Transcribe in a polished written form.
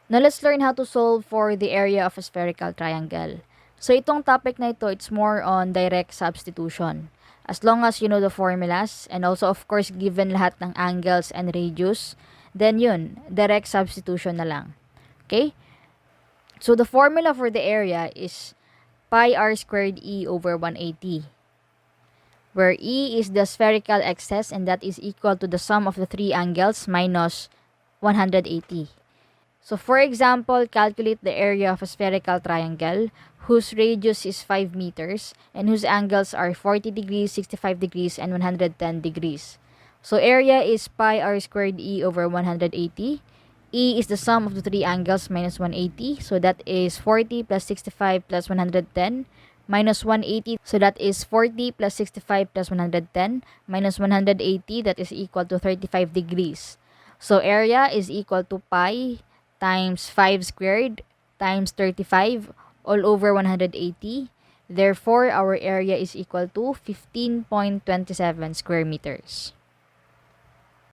Now, let's learn how to solve for the area of a spherical triangle. So, itong topic na ito, it's more on direct substitution. As long as you know the formulas, and also of course, given lahat ng angles and radius, then yun, direct substitution na lang. Okay? So, the formula for the area is pi r squared e over 180, where e is the spherical excess and that is equal to the sum of the three angles minus 180. So, for example, calculate the area of a spherical triangle whose radius is 5 meters and whose angles are 40 degrees, 65 degrees, and 110 degrees. So, area is pi r squared e over 180. E is the sum of the three angles minus 180. So, that is 40 plus 65 plus 110 minus 180. So, that is 40 plus 65 plus 110 minus 180. That is equal to 35 degrees. So, area is equal to pi times 5 squared times 35 all over 180. Therefore, our area is equal to 15.27 square meters.